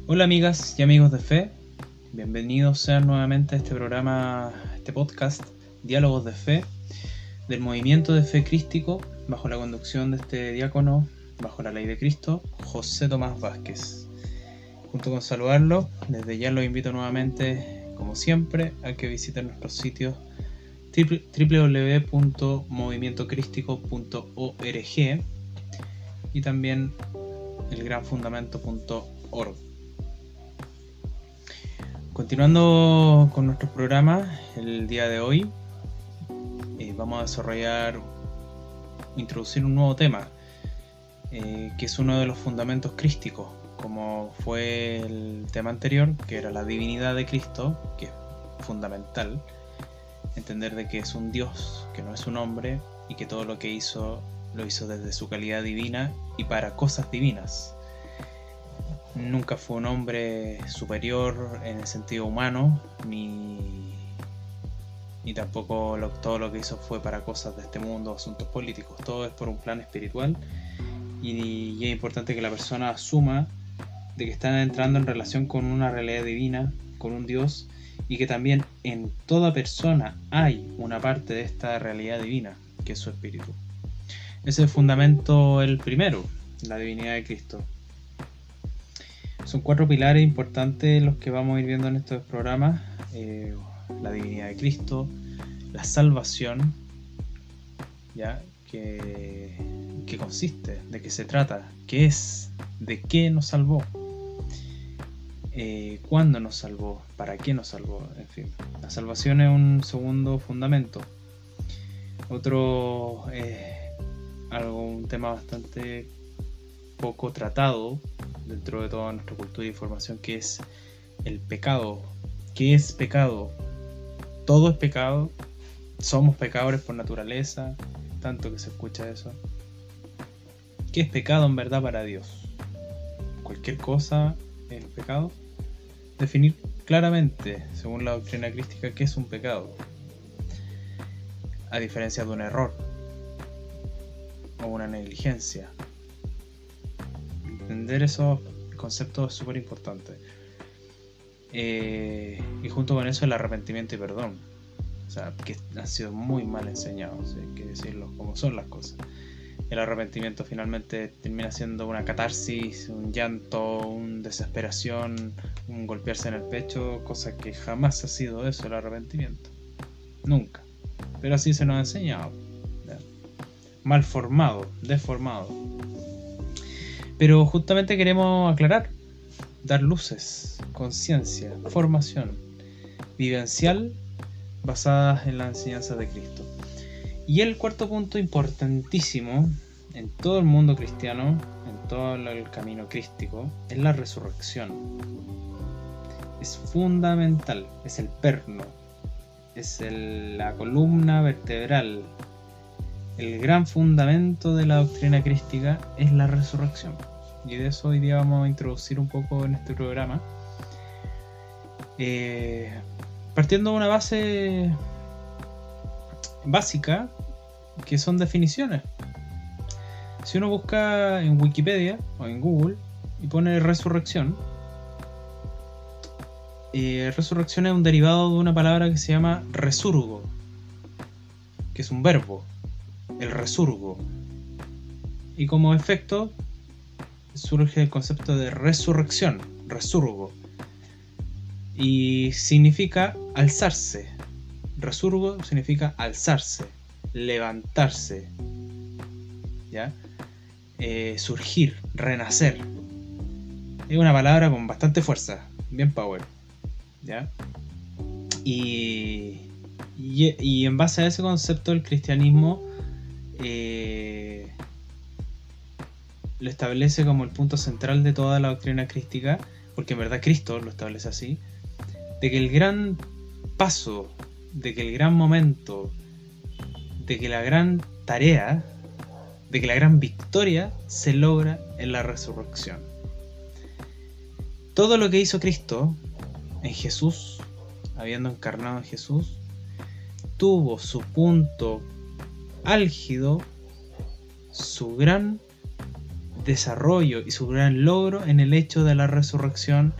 Hola amigas y amigos de fe, bienvenidos sean nuevamente a este programa, este podcast, Diálogos de Fe, del movimiento de fe crístico, bajo la conducción de este diácono, bajo la ley de Cristo, José Tomás Vázquez. Junto con saludarlo, desde ya los invito nuevamente, como siempre, a que visiten nuestros sitios www.movimientocrístico.org y también elgranfundamento.org. Continuando con nuestros programas, el día de hoy vamos a introducir un nuevo tema, que es uno de los fundamentos crísticos, como fue el tema anterior, que era la divinidad de Cristo, que es fundamental, entender de que es un Dios, que no es un hombre, y que todo lo que hizo, lo hizo desde su calidad divina y para cosas divinas. Nunca fue un hombre superior en el sentido humano, ni tampoco todo lo que hizo fue para cosas de este mundo, asuntos políticos. Todo es por un plan espiritual, y es importante que la persona asuma de que están entrando en relación con una realidad divina, con un Dios, y que también en toda persona hay una parte de esta realidad divina, que es su espíritu. Ese es el fundamento, el primero, la divinidad de Cristo. Son 4 pilares importantes los que vamos a ir viendo en estos programas: la divinidad de Cristo, la salvación, ¿ya? ¿Qué consiste? ¿De qué se trata? ¿Qué es? ¿De qué nos salvó? ¿Cuándo nos salvó? ¿Para qué nos salvó? En fin, la salvación es un segundo fundamento. Otro, un tema bastante poco tratado dentro de toda nuestra cultura y formación, que es el pecado. ¿Qué es pecado? Todo es pecado. Somos pecadores por naturaleza, tanto que se escucha eso. ¿Qué es pecado en verdad para Dios? Cualquier cosa es pecado. Definir claramente, según la doctrina crística, qué es un pecado, a diferencia de un error o una negligencia. Entender esos conceptos es súper importante. Y junto con eso el arrepentimiento y perdón. O sea, que han sido muy mal enseñados, hay que decirlo como son las cosas. El arrepentimiento finalmente termina siendo una catarsis, un llanto, una desesperación, un golpearse en el pecho, cosa que jamás ha sido eso el arrepentimiento. Nunca. Pero así se nos ha enseñado. ¿Ya? Mal formado, deformado. Pero justamente queremos aclarar, dar luces, conciencia, formación vivencial basadas en la enseñanza de Cristo. Y el cuarto punto importantísimo en todo el mundo cristiano, en todo el camino crístico, es la resurrección. Es fundamental, es el perno, es la columna vertebral. El gran fundamento de la doctrina crística es la resurrección. Y de eso hoy día vamos a introducir un poco en este programa. Partiendo de una base básica, que son definiciones. Si uno busca en Wikipedia o en Google y pone resurrección, resurrección es un derivado de una palabra que se llama resurgo, que es un verbo, el resurgo, y como efecto surge el concepto de resurrección, resurgo, y significa alzarse. Resurgo significa alzarse, levantarse, ¿ya? Surgir, renacer. Es una palabra con bastante fuerza, bien power, ¿ya? Y en base a ese concepto el cristianismo lo establece como el punto central de toda la doctrina crística, porque en verdad Cristo lo establece así, de que el gran paso, de que el gran momento, de que la gran tarea, de que la gran victoria se logra en la resurrección. Todo lo que hizo Cristo en Jesús, habiendo encarnado en Jesús, tuvo su punto álgido, su gran desarrollo y su gran logro en el hecho de la resurrección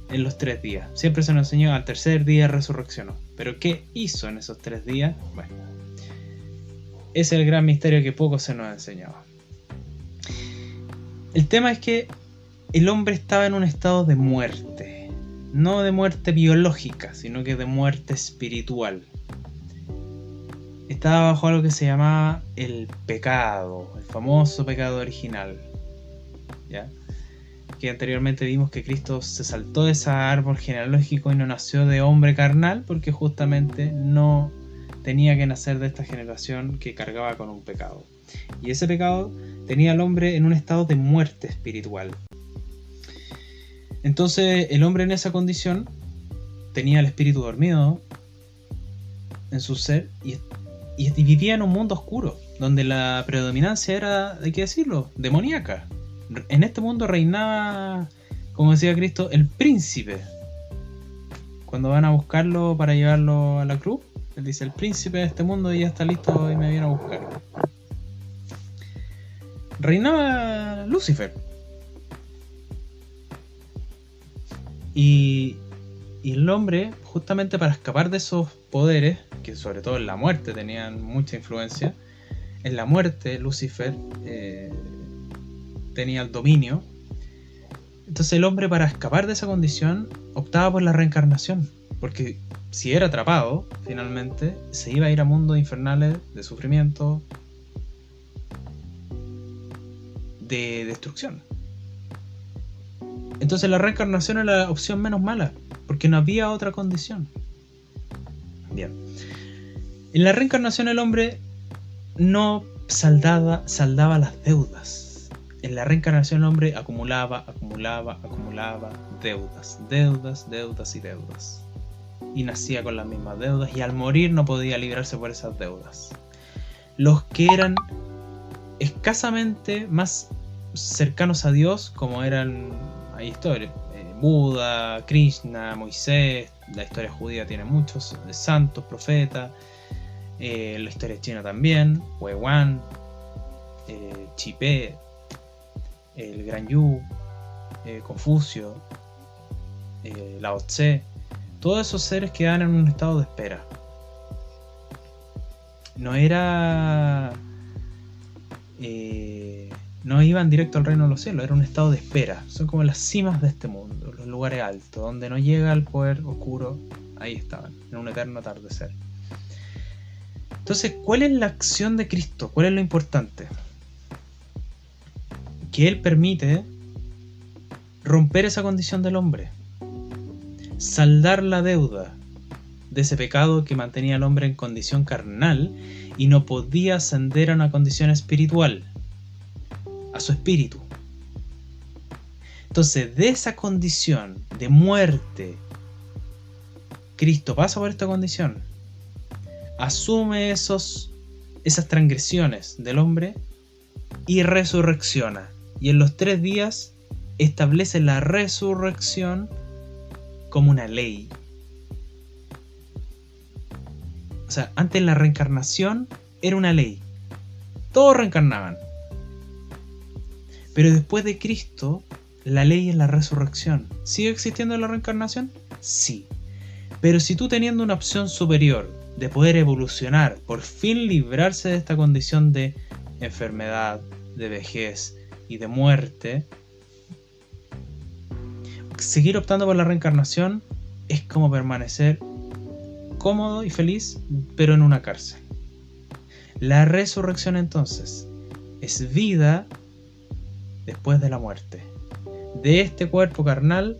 en los 3 días. Siempre se nos enseñó al tercer día resurreccionó. Pero ¿qué hizo en esos 3 días? Bueno, ese es el gran misterio que poco se nos ha enseñado. El tema es que el hombre estaba en un estado de muerte. No de muerte biológica, sino que de muerte espiritual. Estaba bajo algo que se llamaba el pecado, el famoso pecado original, ¿ya? Que anteriormente vimos que Cristo se saltó de ese árbol genealógico y no nació de hombre carnal porque justamente no tenía que nacer de esta generación que cargaba con un pecado. Y ese pecado tenía al hombre en un estado de muerte espiritual. Entonces el hombre en esa condición tenía el espíritu dormido en su ser y vivía en un mundo oscuro, donde la predominancia era, hay que decirlo, demoníaca. En este mundo reinaba, como decía Cristo, el príncipe. Cuando van a buscarlo para llevarlo a la cruz, él dice, el príncipe de este mundo ya está listo y me viene a buscar. Reinaba Lucifer. Y el hombre, justamente para escapar de esos poderes, que sobre todo en la muerte tenían mucha influencia, en la muerte Lucifer tenía el dominio. Entonces el hombre, para escapar de esa condición, optaba por la reencarnación, porque si era atrapado, finalmente se iba a ir a mundos infernales de sufrimiento, de destrucción. Entonces la reencarnación era la opción menos mala, porque no había otra condición. Bien. En la reencarnación el hombre no saldaba las deudas. En la reencarnación el hombre acumulaba deudas. Y nacía con las mismas deudas y al morir no podía librarse por esas deudas. Los que eran escasamente más cercanos a Dios, como eran, hay historias, Buda, Krishna, Moisés, la historia judía tiene muchos santos, profetas, la historia china también, Wei Wan, Chi Pe, el Gran Yu, Confucio, Lao Tse, todos esos seres quedan en un estado de espera. No iban directo al reino de los cielos, era un estado de espera. Son como las cimas de este mundo, los lugares altos, donde no llega el poder oscuro. Ahí estaban, en un eterno atardecer. Entonces, ¿cuál es la acción de Cristo? ¿Cuál es lo importante? Que Él permite romper esa condición del hombre, saldar la deuda de ese pecado que mantenía al hombre en condición carnal y no podía ascender a una condición espiritual, a su espíritu. Entonces, de esa condición de muerte, Cristo pasa por esta condición, asume esas transgresiones del hombre y resurrecciona. Y en los 3 días establece la resurrección como una ley. O sea, antes la reencarnación era una ley. Todos reencarnaban. Pero después de Cristo, la ley es la resurrección. ¿Sigue existiendo la reencarnación? Sí. Pero si tú, teniendo una opción superior de poder evolucionar, por fin librarse de esta condición de enfermedad, de vejez y de muerte, seguir optando por la reencarnación es como permanecer cómodo y feliz, pero en una cárcel. La resurrección entonces es vida después de la muerte. De este cuerpo carnal,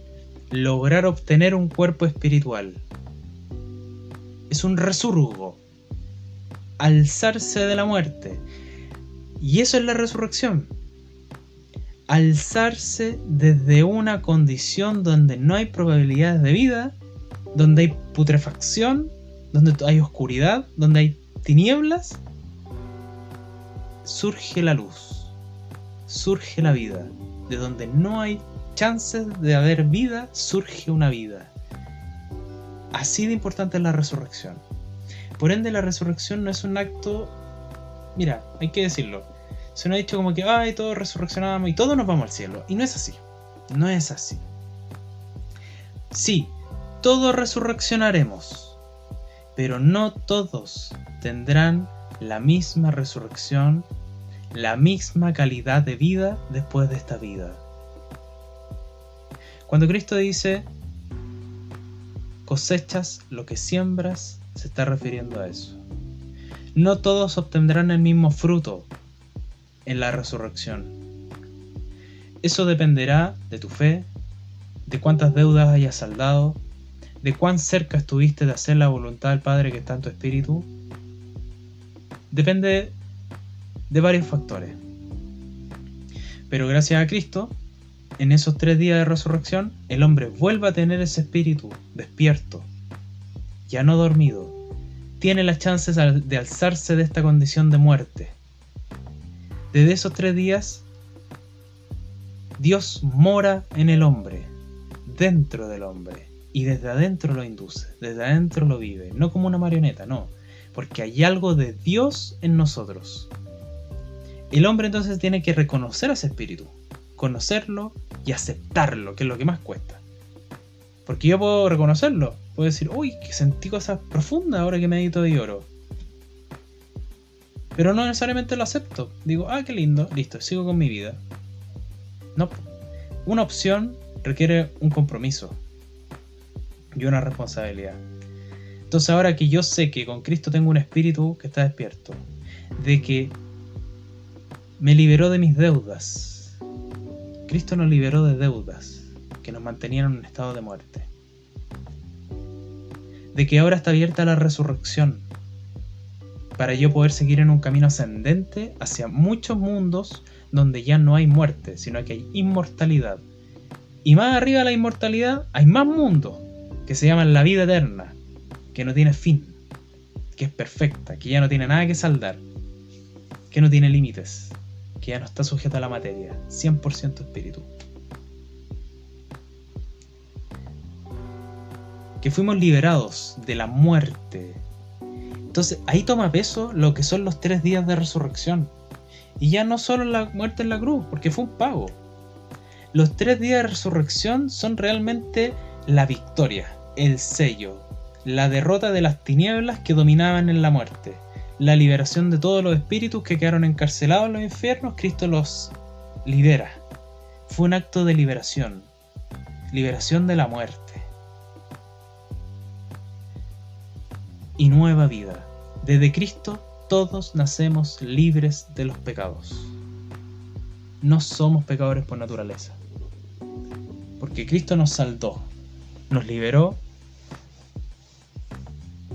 lograr obtener un cuerpo espiritual. Es un resurgo, alzarse de la muerte. Y eso es la resurrección. Alzarse desde una condición donde no hay probabilidades de vida, donde hay putrefacción, donde hay oscuridad, donde hay tinieblas, surge la luz, surge la vida. De donde no hay chances de haber vida, surge una vida. Así de importante es la resurrección. Por ende, la resurrección no es un acto... Mira, hay que decirlo. Se nos ha dicho como que, ay, todos resurreccionamos y todos nos vamos al cielo. Y no es así. No es así. Sí, todos resurreccionaremos, pero no todos tendrán la misma resurrección, la misma calidad de vida después de esta vida. Cuando Cristo dice, cosechas lo que siembras, se está refiriendo a eso. No todos obtendrán el mismo fruto en la resurrección. Eso dependerá de tu fe, de cuántas deudas hayas saldado, de cuán cerca estuviste de hacer la voluntad del Padre que está en tu espíritu. Depende de varios factores. Pero gracias a Cristo, en esos 3 días de resurrección, el hombre vuelve a tener ese espíritu despierto, ya no dormido. Tiene las chances de alzarse de esta condición de muerte. Desde esos 3 días, Dios mora en el hombre, dentro del hombre, y desde adentro lo induce, desde adentro lo vive, no como una marioneta, no, porque hay algo de Dios en nosotros. El hombre entonces tiene que reconocer a ese espíritu, conocerlo y aceptarlo, que es lo que más cuesta. Porque yo puedo reconocerlo, puedo decir, uy, que sentí cosas profundas ahora que medito y oro. Pero no necesariamente lo acepto. Digo, qué lindo, listo, sigo con mi vida. No, una opción requiere un compromiso y una responsabilidad. Entonces ahora que yo sé que con Cristo tengo un espíritu que está despierto, de que me liberó de mis deudas. Cristo nos liberó de deudas que nos mantenían en un estado de muerte. De que ahora está abierta la resurrección para yo poder seguir en un camino ascendente hacia muchos mundos donde ya no hay muerte, sino que hay inmortalidad. Y más arriba de la inmortalidad hay más mundos que se llaman la vida eterna, que no tiene fin, que es perfecta, que ya no tiene nada que saldar, que no tiene límites, que ya no está sujeta a la materia, 100% espíritu. Que fuimos liberados de la muerte. Entonces ahí toma peso lo que son los 3 días de resurrección. Y ya no solo la muerte en la cruz, porque fue un pago. Los 3 días de resurrección son realmente la victoria, el sello, la derrota de las tinieblas que dominaban en la muerte, la liberación de todos los espíritus que quedaron encarcelados en los infiernos. Cristo los libera. Fue un acto de liberación, liberación de la muerte y nueva vida. Desde Cristo todos nacemos libres de los pecados. No somos pecadores por naturaleza, porque Cristo nos saldó, nos liberó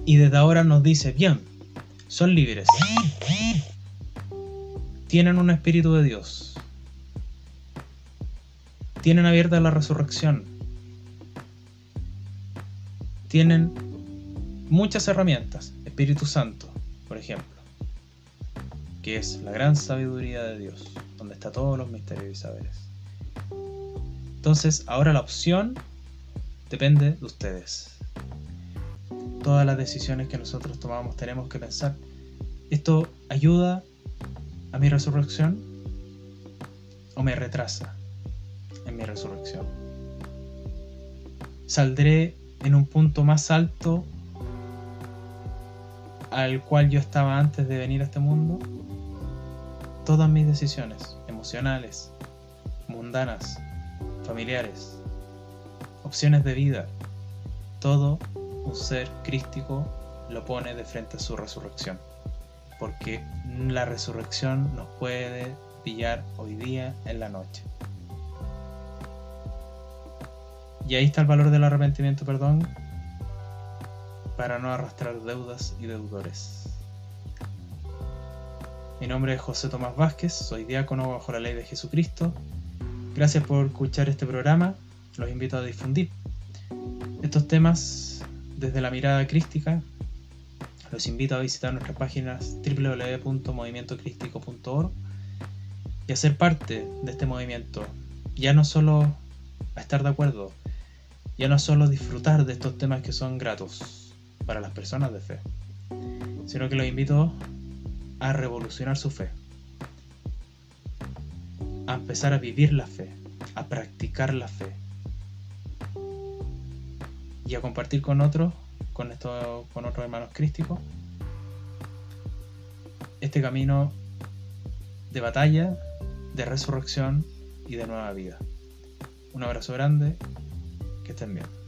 y desde ahora nos dice, bien, son libres, tienen un espíritu de Dios, tienen abierta la resurrección, tienen muchas herramientas, Espíritu Santo, por ejemplo, que es la gran sabiduría de Dios, donde está todos los misterios y saberes. Entonces, ahora la opción depende de ustedes. Todas las decisiones que nosotros tomamos tenemos que pensar, ¿esto ayuda a mi resurrección o me retrasa en mi resurrección? ¿Saldré en un punto más alto al cual yo estaba antes de venir a este mundo? Todas mis decisiones emocionales, mundanas, familiares, opciones de vida, todo un ser crístico lo pone de frente a su resurrección, porque la resurrección nos puede pillar hoy día en la noche. Y ahí está el valor del arrepentimiento, perdón, para no arrastrar deudas y deudores. Mi nombre es José Tomás Vázquez, soy diácono bajo la ley de Jesucristo. Gracias por escuchar este programa, los invito a difundir estos temas desde la mirada crística. Los invito a visitar nuestras páginas www.movimientocrístico.org y a ser parte de este movimiento. Ya no solo a estar de acuerdo, ya no solo disfrutar de estos temas que son gratos para las personas de fe, sino que los invito a revolucionar su fe, a empezar a vivir la fe, a practicar la fe y a compartir con otros, con otros hermanos crísticos, este camino de batalla, de resurrección y de nueva vida. Un abrazo grande, que estén bien.